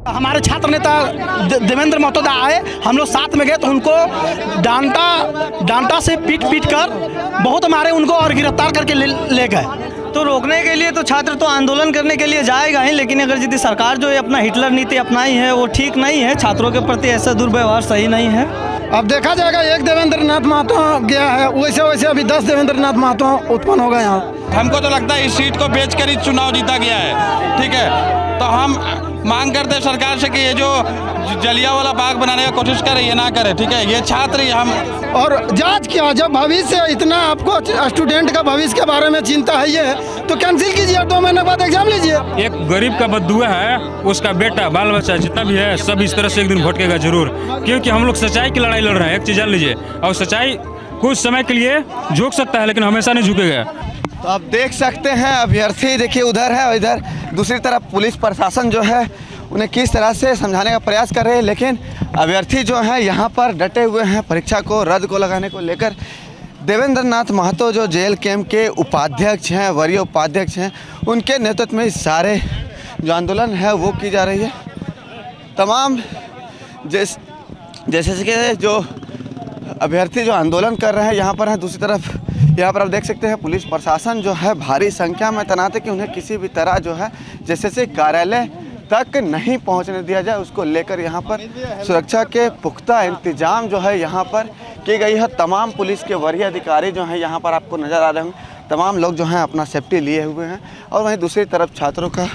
हमारे छात्र नेता देवेंद्र महतो आए, हम लोग साथ में गए तो उनको डांटा से पीट कर बहुत मारे उनको और गिरफ्तार करके ले गए। तो रोकने के लिए तो छात्र तो आंदोलन करने के लिए जाएगा ही, लेकिन अगर यदि सरकार जो है अपना हिटलर नीति अपनाई है वो ठीक नहीं है, छात्रों के प्रति ऐसा दुर्व्यवहार सही नहीं है। अब देखा जाएगा, एक देवेंद्र नाथ महतो गया है, वैसे वैसे अभी 10 देवेंद्र नाथ महतो उत्पन्न हो गए यहाँ। हमको तो लगता है इस सीट को बेचकर ही चुनाव जीता गया है, ठीक है। तो हम मांग करते हैं सरकार से कि ये जो जलियांवाला बाग बनाने की कोशिश करे ये ना करे, ठीक है। ये छात्र हम और जांच किया, जब भविष्य इतना आपको स्टूडेंट का भविष्य के बारे में चिंता है ये, तो कैंसिल कीजिए, 2 महीने बाद एग्जाम लीजिए। एक गरीब का बद्दुआ है, उसका बेटा बाल बच्चा जितना भी है सब इस तरह से एक दिन भटकेगा जरूर, क्योंकि हम लोग सच्चाई की लड़ाई लड़ रहे हैं। एक चीज जान लीजिए, और सच्चाई कुछ समय के लिए झुक सकता है लेकिन हमेशा नहीं झुकेगा। तो आप देख सकते हैं अभ्यर्थी देखिए उधर है और इधर दूसरी तरफ पुलिस प्रशासन जो है उन्हें किस तरह से समझाने का प्रयास कर रहे हैं, लेकिन अभ्यर्थी जो हैं यहाँ पर डटे हुए हैं परीक्षा को रद्द को लगाने को लेकर। देवेंद्र नाथ महतो जो जेल कैंप के उपाध्यक्ष हैं, वरीय उपाध्यक्ष हैं, उनके नेतृत्व में सारे जो आंदोलन है वो की जा रही है। तमाम जैसे कि जो अभ्यर्थी जो आंदोलन कर रहे हैं यहाँ पर हैं, दूसरी तरफ यहाँ पर आप देख सकते हैं पुलिस प्रशासन जो है भारी संख्या में तैनात है कि उन्हें किसी भी तरह जो है जैसे कार्यालय तक नहीं पहुंचने दिया जाए, उसको लेकर यहाँ पर सुरक्षा के पुख्ता इंतजाम जो है यहाँ पर की गई है। तमाम पुलिस के वरीय अधिकारी जो हैं यहाँ पर आपको नज़र आ रहे होंगे, तमाम लोग जो हैं अपना सेफ्टी लिए हुए हैं। और वहीं दूसरी तरफ छात्रों का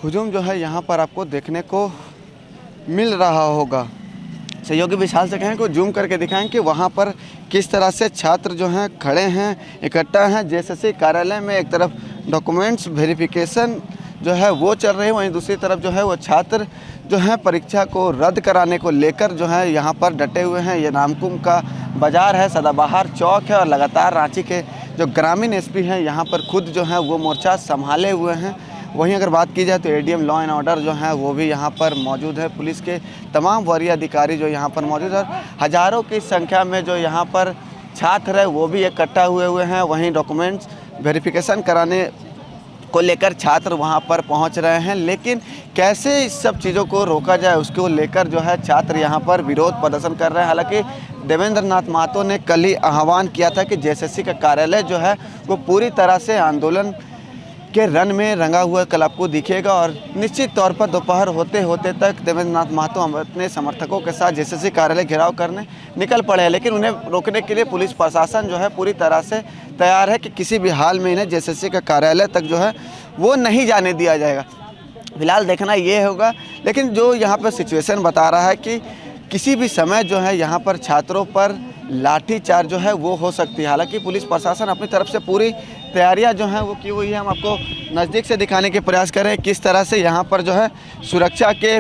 हुजूम जो है यहाँ पर आपको देखने को मिल रहा होगा। सहयोगी विशाल से कहें कि जूम करके दिखाएं कि वहाँ पर किस तरह से छात्र जो हैं खड़े हैं, इकट्ठा हैं। जैसे कार्यालय में एक तरफ डॉक्यूमेंट्स वेरिफिकेशन जो है वो चल रही है, वहीं दूसरी तरफ जो है वो छात्र जो है परीक्षा को रद्द कराने को लेकर जो है यहाँ पर डटे हुए हैं। ये नामकुम का बाज़ार है, सदाबहार चौक है और लगातार रांची के जो ग्रामीण एसपी हैं यहाँ पर खुद जो है वो मोर्चा संभाले हुए हैं। वहीं अगर बात की जाए तो एडीएम लॉ एंड ऑर्डर जो है वो भी यहाँ पर मौजूद है। पुलिस के तमाम वरीय अधिकारी जो यहाँ पर मौजूद है और हज़ारों की संख्या में जो यहाँ पर छात्र है वो भी इकट्ठा हुए हैं। वहीं डॉक्यूमेंट्स वेरिफिकेशन कराने को लेकर छात्र वहाँ पर पहुँच रहे हैं, लेकिन कैसे इस सब चीज़ों को रोका जाए उसको लेकर जो है छात्र यहाँ पर विरोध प्रदर्शन कर रहे हैं। हालांकि देवेंद्र नाथ महतो ने कल ही आह्वान किया था कि जेएसएससी का कार्यालय जो है वो पूरी तरह से आंदोलन के रन में रंगा हुआ कल आपको दिखेगा और निश्चित तौर पर दोपहर होते होते तक देवेंद्र नाथ महतो अपने समर्थकों के साथ जेएसएससी कार्यालय घेराव करने निकल पड़े हैं। लेकिन उन्हें रोकने के लिए पुलिस प्रशासन जो है पूरी तरह से तैयार है कि किसी भी हाल में इन्हें जेएसएससी का कार्यालय तक जो है वो नहीं जाने दिया जाएगा। फिलहाल देखना ये होगा, लेकिन जो यहाँ पर सिचुएशन बता रहा है कि किसी भी समय जो है यहाँ पर छात्रों पर लाठीचार्ज जो है वो हो सकती है। हालांकि पुलिस प्रशासन अपनी तरफ से पूरी तैयारियां जो हैं वो की हुई है। हम आपको नज़दीक से दिखाने के प्रयास कर रहे हैं किस तरह से यहाँ पर जो है सुरक्षा के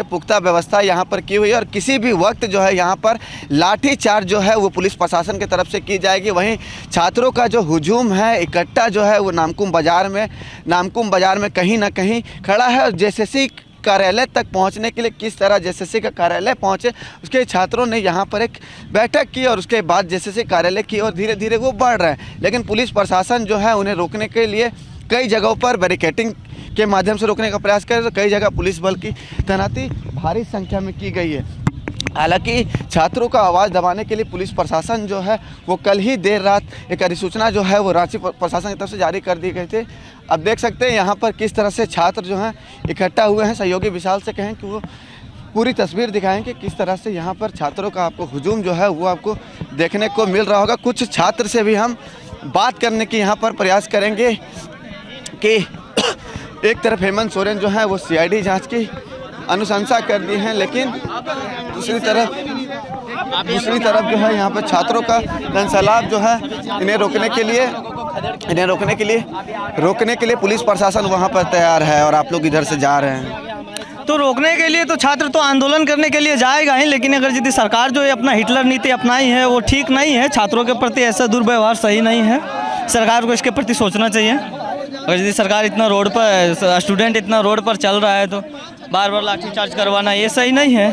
पुख्ता व्यवस्था यहाँ पर की हुई है और किसी भी वक्त जो है यहाँ पर लाठीचार्ज जो है वो पुलिस प्रशासन की तरफ से की जाएगी। वहीं छात्रों का जो हुजूम है इकट्ठा जो है वो नामकुम बाज़ार में कहीं ना कहीं खड़ा है और जेएसएससी कार्यालय तक पहुंचने के लिए किस तरह जेएसएससी का कार्यालय पहुंचे उसके छात्रों ने यहां पर एक बैठक की और उसके बाद जेएसएससी कार्यालय की और धीरे धीरे वो बढ़ रहे हैं। लेकिन पुलिस प्रशासन जो है उन्हें रोकने के लिए कई जगहों पर बैरिकेडिंग के माध्यम से रोकने का प्रयास करे, तो कई जगह पुलिस बल की तैनाती भारी संख्या में की गई है। हालांकि छात्रों का आवाज़ दबाने के लिए पुलिस प्रशासन जो है वो कल ही देर रात एक अधिसूचना जो है वो रांची प्रशासन की तरफ से जारी कर दी गई थी। अब देख सकते हैं यहाँ पर किस तरह से छात्र जो हैं इकट्ठा हुए हैं। सहयोगी विशाल से कहें कि वो पूरी तस्वीर दिखाएं कि किस तरह से यहाँ पर छात्रों का आपको हुजूम जो है वो आपको देखने को मिल रहा होगा। कुछ छात्र से भी हम बात करने की यहाँ पर प्रयास करेंगे कि एक तरफ हेमंत सोरेन जो है वो सीआईडी जाँच की अनुशंसा कर दी है, लेकिन दूसरी तरफ जो है यहाँ पर छात्रों का जनसैलाब जो है इन्हें रोकने के लिए पुलिस प्रशासन वहाँ पर तैयार है और आप लोग इधर से जा रहे हैं। तो रोकने के लिए तो छात्र तो आंदोलन करने के लिए जाएगा ही, लेकिन अगर यदि सरकार जो है अपना हिटलर नीति अपनाई है वो ठीक नहीं है, छात्रों के प्रति ऐसा दुर्व्यवहार सही नहीं है। सरकार को इसके प्रति सोचना चाहिए। अगर यदि सरकार इतना रोड पर स्टूडेंट इतना रोड पर चल रहा है तो बार बार लाठीचार्ज करवाना ये सही नहीं है।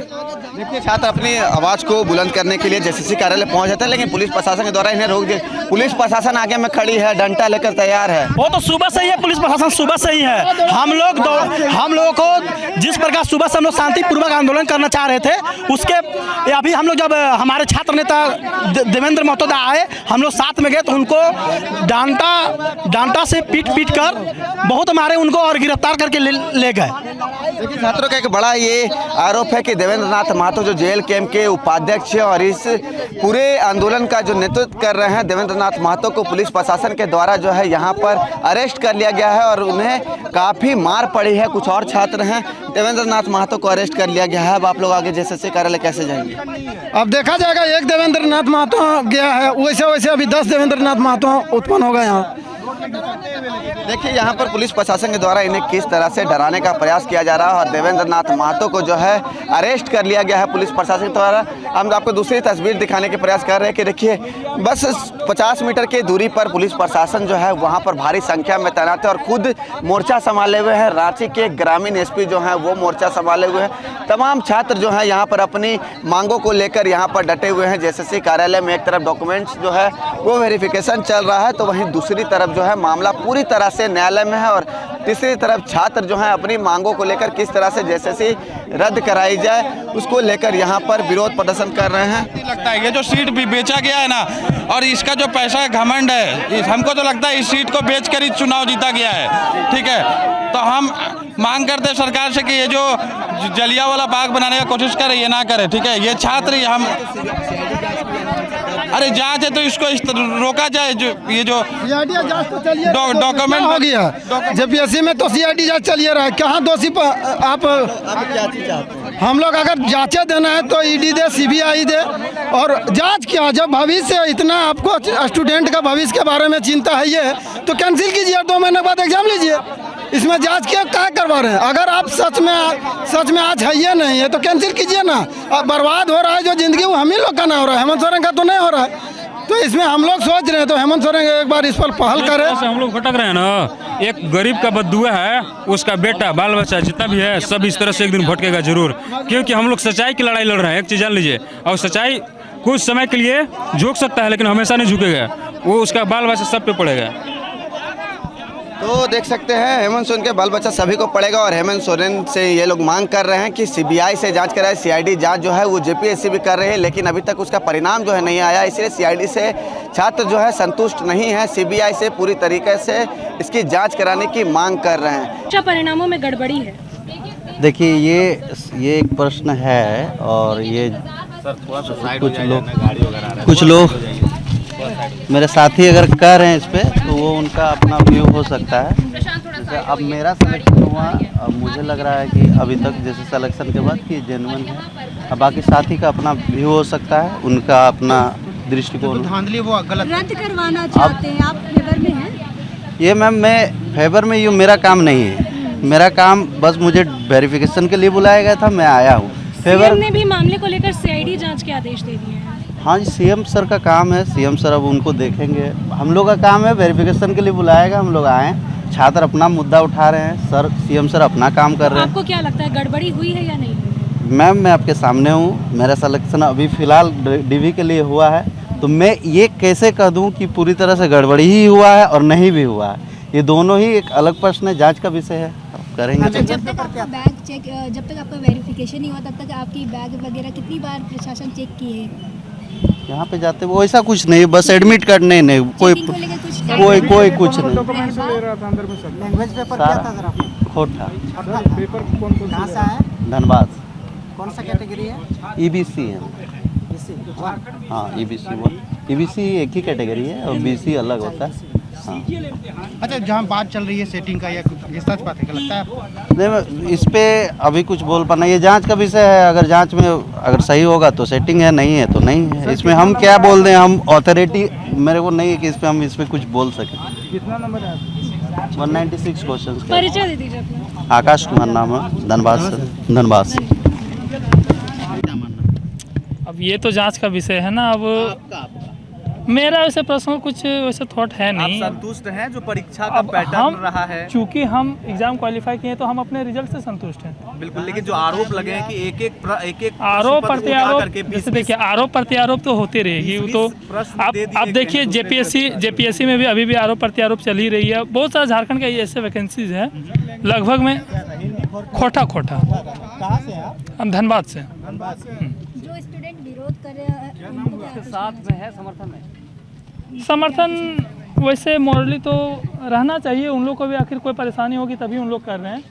देखिए छात्र अपनी आवाज़ को बुलंद करने के लिए जेसीसी कार्यालय पहुंच जाते हैं, लेकिन पुलिस प्रशासन के द्वारा इन्हें रोक दिया। पुलिस प्रशासन आगे में खड़ी है, डंडा लेकर तैयार है। वो तो सुबह से ही है, पुलिस प्रशासन सुबह से ही है। हम लोगों को जिस प्रकार सुबह से हम लोग शांतिपूर्वक आंदोलन करना चाह रहे थे, उसके अभी हम लोग जब हमारे छात्र नेता देवेंद्र महतो आए, हम लोग साथ में गए तो उनको डांटा से पीट कर बहुत मारे उनको और गिरफ्तार करके ले गए। देखिए छात्रों का एक बड़ा ये आरोप है कि देवेंद्र नाथ महतो जो जेल कैंप के उपाध्यक्ष है और इस पूरे आंदोलन का जो नेतृत्व कर रहे हैं, देवेंद्र नाथ महतो को पुलिस प्रशासन के द्वारा जो है यहाँ पर अरेस्ट कर लिया गया है और उन्हें काफ़ी मार पड़ी है। कुछ और छात्र हैं, देवेंद्र नाथ महतो को अरेस्ट कर लिया गया है। अब आप लोग आगे जेसीसी कार्यालय कैसे जाएंगे? अब देखा जाएगा, एक देवेंद्र नाथ महतो गया है, वैसे वैसे अभी 10 देवेंद्र नाथ महतो उत्पन्न हो गए यहाँ। देखिए यहाँ पर पुलिस प्रशासन के द्वारा इन्हें किस तरह से डराने का प्रयास किया जा रहा है और देवेंद्र नाथ महतो को जो है अरेस्ट कर लिया गया है पुलिस प्रशासन के द्वारा। हम आपको दूसरी तस्वीर दिखाने के प्रयास कर रहे हैं कि देखिए बस 50 मीटर की दूरी पर पुलिस प्रशासन जो है वहाँ पर भारी संख्या में तैनात है और खुद मोर्चा संभाले हुए हैं। रांची के ग्रामीण एसपी जो हैं वो मोर्चा संभाले हुए हैं। तमाम छात्र जो हैं यहाँ पर अपनी मांगों को लेकर यहाँ पर डटे हुए हैं। जेसीसी कार्यालय में एक तरफ डॉक्यूमेंट्स जो है वो वेरिफिकेशन चल रहा है, तो वहीं दूसरी तरफ जो है मामला पूरी तरह से न्यायालय में है और तीसरी तरफ छात्र जो हैं अपनी मांगों को लेकर किस तरह से जेसीसी रद्द कराई जाए उसको लेकर यहाँ पर विरोध प्रदर्शन कर रहे हैं। लगता है ये जो सीट भी बेचा गया है ना, और इसका जो पैसा घमंड है, हमको तो लगता है इस सीट को बेचकर ही चुनाव जीता गया है। ठीक है, तो हम मांग करते हैं सरकार से कि ये जो जलियांवाला बाग बनाने का कोशिश करे ये ना करे। ठीक है, ये छात्र हम अरे जांच है तो इसको रोका जाए। जो ये जो डॉक्यूमेंट हो गया जेपीएससी में तो सीआईडी जांच चलिए रहा है, कहाँ दोषी आप हम लोग अगर जांचे देना है तो ईडी दे, सीबीआई दे और जांच किया। जब भविष्य इतना आपको स्टूडेंट का भविष्य के बारे में चिंता है ये, तो कैंसिल कीजिए, 2 महीने बाद एग्जाम लीजिए। इसमें जांच क्या करवा रहे हैं? अगर आप सच में आज है ये नहीं है तो कैंसिल कीजिए ना। अब बर्बाद हो रहा है जो जिंदगी, वो हम ही लोग का ना हो रहा है, हेमंत सोरेन का तो नहीं हो रहा है। तो इसमें हम लोग सोच रहे हैं तो हेमंत सोरेन एक बार इस पर पहल करें। हम लोग भटक रहे हैं ना, एक गरीब का बद्दुआ है, उसका बेटा बाल बच्चा जितना भी है सब इस तरह से एक दिन भटकेगा जरूर, क्योंकि हम लोग सच्चाई की लड़ाई लड़ रहे हैं। एक चीज़ जान लीजिए, और सच्चाई कुछ समय के लिए झुक सकता है लेकिन हमेशा नहीं झुकेगा, वो उसका बाल बच्चा सब पे पड़ेगा। तो देख सकते हैं हेमंत सोरेन के बाल बच्चा सभी को पड़ेगा और हेमंत सोरेन से ये लोग मांग कर रहे हैं कि सीबीआई से जांच कराए। सीआईडी जांच जो है वो जेपीएससी भी कर रही है, लेकिन अभी तक उसका परिणाम जो है नहीं आया, इसलिए सीआईडी से छात्र जो है संतुष्ट नहीं है। सीबीआई से पूरी तरीके से इसकी जांच कराने की मांग कर रहे हैं। क्या परिणामों में गड़बड़ी है? देखिए ये एक प्रश्न है और ये कुछ लोग मेरे साथी अगर कह रहे हैं इस पे तो वो उनका अपना व्यू हो सकता है। जैसे अब मेरा सिलेक्शन हुआ, अब मुझे लग रहा है कि अभी तक जैसे सिलेक्शन के बाद कि जेन्युइन है। अब बाकी साथी का अपना व्यू हो सकता है, उनका अपना दृष्टिकोण। रद्द करवाना चाहते हैं आप, फेवर में हैं? ये मैम मैं फेवर में यूँ, मेरा काम नहीं है। मेरा काम बस मुझे वेरिफिकेशन के लिए बुलाया गया था, मैं आया हूँ। फेवर ने भी मामले को लेकर सीआईडी जांच के आदेश दे दिए हैं। हाँ जी, सीएम सर का काम है, सीएम सर अब उनको देखेंगे। हम लोग का काम है वेरिफिकेशन के लिए बुलाएगा, हम लोग आए, छात्र अपना मुद्दा उठा रहे हैं, सर सीएम सर अपना काम कर रहे हैं। आपको क्या लगता है गड़बड़ी हुई है या नहीं? मैम मैं आपके सामने हूँ, मेरा सिलेक्शन अभी फ़िलहाल डीवी के लिए हुआ है, तो मैं ये कैसे कह दूँ कि पूरी तरह से गड़बड़ी ही हुआ है और नहीं भी हुआ है। ये दोनों ही एक अलग प्रश्न है, जाँच का विषय है, करेंगे। अच्छा, जब तक आपका बैग चेक, जब तक आपका वेरिफिकेशन नहीं हुआ तब तक आपकी बैग वगैरह कितनी बार प्रशासन चेक किए? यहाँ पे जाते वो ऐसा कुछ नहीं, बस एडमिट करने नहीं, कोई कुछ नहीं। लैंग्वेज पेपर क्या था सर आपका? खोटा। पेपर कहाँ से आया? धनबाद। कौन सा कैटेगरी है? ईबीसी है। हाँ ईबीसी 1। ईबीसी एक ही कैटेगरी है और बीसी अलग होता है। हाँ। अच्छा, जहाँ बात चल रही है सेटिंग का, या ये सच बात है क्या लगता है आपको? नहीं, इस पे अभी कुछ बोल पाना, ये जांच का विषय है। अगर जांच में अगर सही होगा तो सेटिंग है, नहीं है तो नहीं है। इसमें हम क्या बोल दें, हम अथॉरिटी मेरे को नहीं है कि इस पे हम इस पे कुछ बोल सकें। कितना नंबर है? 196 क्वेश्चन। परिचय दे दीजिए अपना। आकाश कुमार नाम है, धनबाद से। अब ये तो जांच का विषय है ना। अब मेरा वैसे पर्सनल कुछ वैसे थॉट है नहीं। आप संतुष्ट हैं जो परीक्षा का पैटर्न हम रहा है? चूँकि हम एग्ज़ाम क्वालिफाई किए तो हम अपने रिजल्ट से संतुष्ट हैं। बिल्कुल, लेकिन जो आरोप लगे हैं कि एक आरोप प्रत्यारोप, जैसे देखिए आरोप प्रत्यारोप तो होते रहेगी। वो तो आप देखिए जेपीएससी में भी अभी भी आरोप प्रत्यारोप चल ही रही है। बहुत सारा झारखंड के ऐसे वैकेंसीज हैं लगभग में खोटा कहाँ से हैं आप? हम धनबाद से। जो स्टूडेंट विरोध कर रहे हैं उनको क्या साथ में है, समर्थन में समर्थन वैसे मॉरली तो रहना चाहिए उन लोग को भी, आखिर कोई परेशानी होगी तभी उन लोग कर रहे हैं।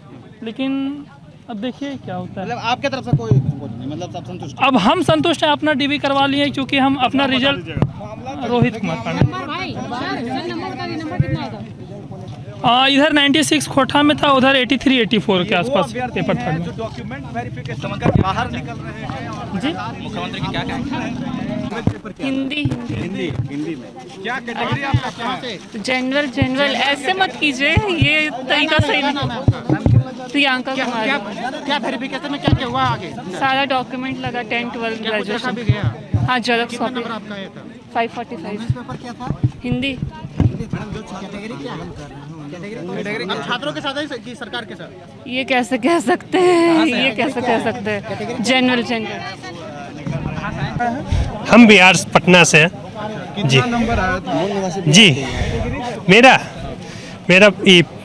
लेकिन अब देखिए क्या होता है। मतलब आपके तरफ से कोई नहीं, मतलब सब संतुष्ट? अब हम संतुष्ट हैं, अपना डीबी करवा लिए क्योंकि हम अपना रिजल्ट रोहित कुमार पांडे इधर 96 खोटा में था, उधर 83-84 के आसपास पेपर था। जो डॉक्यूमेंट वेरिफिकेशन कर बाहर निकल रहे हैं जी मुख्यमंत्री की क्या कहेंगे? हिंदी में क्या कैटेगरी आपका कहाँ से? जनरल ऐसे मत कीजिए, ये तरीका सही नहीं। प्रियंका कुमारी। क्या वेरिफिकेशन में क्या हुआ आगे? सारा डॉक्यूमेंट लगा 10th 12th ग्रेजुएशन। हाँ जेरॉक्स कॉपी। 545। पेपर क्या था? हिंदी। कैटेगरी क्या है? छात्रों के साथ है कि सरकार के साथ? ये कैसे कह सकते हैं, ये कैसे कह सकते हैं? जनरल। हम बिहार पटना से हैं जी। नंबर आया था? जी मेरा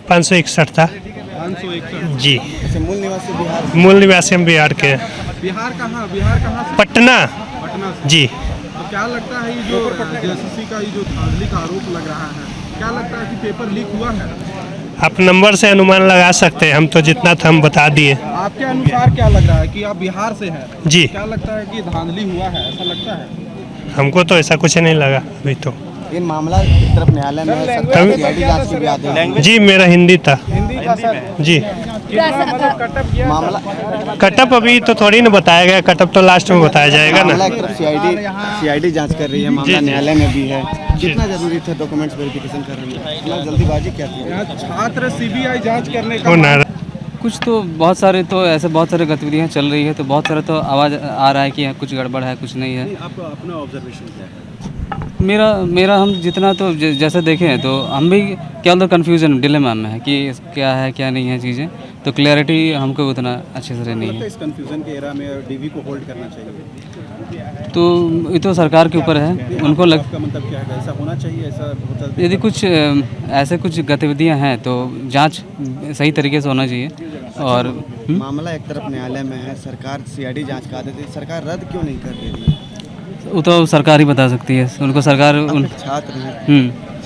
561 था 561 जी। मूल निवासी बिहार? मूल निवासी हम बिहार के हैं। बिहार कहाँ से? पटना से। जी। तो क्या लगता है ये जो जेएसएससी का ये जो धांधली का आरोप लग रहा है, क्या लगता है कि पेपर लीक हुआ है? आप नंबर से अनुमान लगा सकते हैं, हम तो जितना था हम बता दिए। आपके अनुसार क्या लग रहा है कि आप बिहार से हैं जी। क्या लगता है कि धांधली हुआ है, ऐसा लगता है? हमको तो ऐसा कुछ नहीं लगा अभी तो। ये मामला एक तरफ न्यायालय में है, सरकार की सीआईडी जांच की भी आदेश जी। मेरा हिंदी था जी। मामला कटअप अभी तो थोड़ी ना बताया गया, कटअप तो लास्ट में बताया जाएगा मामला ना। एक तरफ सीआईडी जांच कर रही है, मामला न्यायालय में भी है। कितना जरूरी था डॉक्यूमेंट्स वेरिफिकेशन करने में, इतना जल्दीबाजी क्या थी? छात्र सीबीआई जांच करने वो ना कुछ तो बहुत सारे गतिविधियां चल रही है, तो बहुत सारे तो आवाज़ आ रहा है कि कुछ गड़बड़ है, कुछ नहीं है। आपको अपना ऑब्जर्वेशन क्या है? मेरा हम जितना तो जैसे देखें हैं तो हम भी क्या होता कन्फ्यूजन डिलेमा में है कि क्या है क्या नहीं है चीज़ें, तो क्लैरिटी हमको उतना अच्छे से नहीं है। इस कंफ्यूजन के एरा में डीवी को होल्ड करना चाहिए, तो ये तो सरकार के ऊपर है, उनको आपका मतलब क्या है? ऐसा होना चाहिए, ऐसा होता है? यदि कुछ ऐसे कुछ गतिविधियां हैं तो जांच सही तरीके से होना चाहिए। और मामला एक तरफ न्यायालय में है, सरकार सीआईडी जांच का देती है, सरकार रद्द क्यों नहीं कर रही है? वो तो सरकार ही बता सकती है, उनको सरकार छात्र हैं,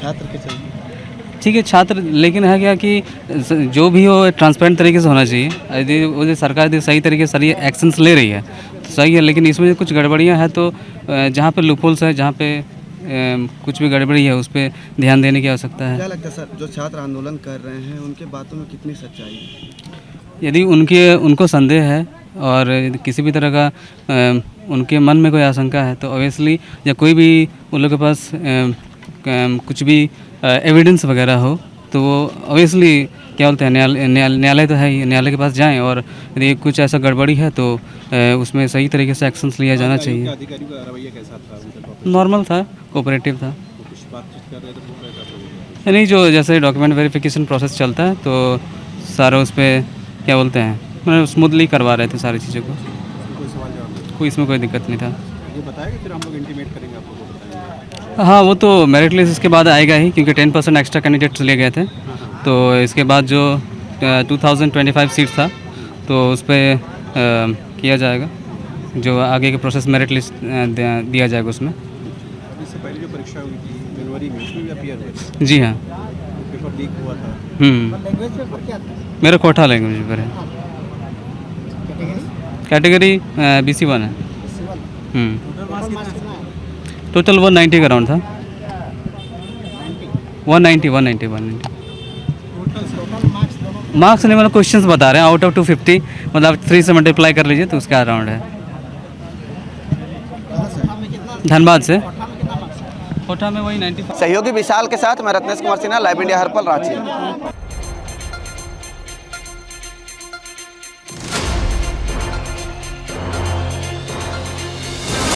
छात्र के चलते ठीक है छात्र, लेकिन है क्या कि जो भी हो ट्रांसपेरेंट तरीके से होना चाहिए। यदि सरकार यदि सही तरीके से सही एक्शंस ले रही है तो सही है, लेकिन इसमें कुछ गड़बड़ियाँ हैं तो जहाँ पे लूपहोल्स है, जहाँ पे कुछ भी गड़बड़ी है उस पर ध्यान देने की आवश्यकता है। क्या लगता है सर, जो छात्र आंदोलन कर रहे हैं उनके बातों में कितनी सच्चाई है? यदि उनको संदेह है और किसी भी तरह का उनके मन में कोई आशंका है तो ऑब्वियसली या कोई भी उन लोग के पास कुछ भी एविडेंस वगैरह हो तो वो ऑब्वियसली क्या बोलते हैं न्यायालय तो है ही, न्यायालय के पास जाएं और यदि कुछ ऐसा गड़बड़ी है तो उसमें सही तरीके से एक्शंस लिया जाना चाहिए। अधिकारियों का रवैया कैसा था? नॉर्मल था, कोऑपरेटिव था। नहीं, जो जैसे डॉक्यूमेंट वेरिफिकेशन प्रोसेस चलता है तो सारा उस पर क्या बोलते हैं मतलब स्मूथली करवा रहे थे सारी चीज़ों को, कोई इसमें कोई दिक्कत नहीं था। ये बताया कि फिर हम लोग इंटीमेट करेंगे आपको? हाँ, वो तो मेरिट लिस्ट इसके बाद आएगा ही, क्योंकि 10% एक्स्ट्रा कैंडिडेट्स लिए गए थे। तो इसके बाद जो 2025 सीट था तो उस पर किया जाएगा, जो आगे के प्रोसेस मेरिट लिस्ट दिया जाएगा उसमें। इससे पहले जो परीक्षा हुई थी जनवरी में, उसमें भी अपीयर हुए? जी हाँ, पेपर लीक हुआ था। लैंग्वेज पेपर क्या था? मेरा कोटा लैंग्वेज पेपर है। कैटेगरी BC1 है। टोटल 190 का राउंड था। 190 मार्क्स नहीं, मतलब क्वेश्चंस बता रहे हैं। आउट ऑफ 250 मतलब 3 से मल्टीप्लाई कर लीजिए तो उसका राउंड है। धनबाद से। कोटा में वही 90। सहयोगी विशाल के साथ मैं रत्नेश कुमार सिन्हा, लाइव इंडिया हर्पल, रांची।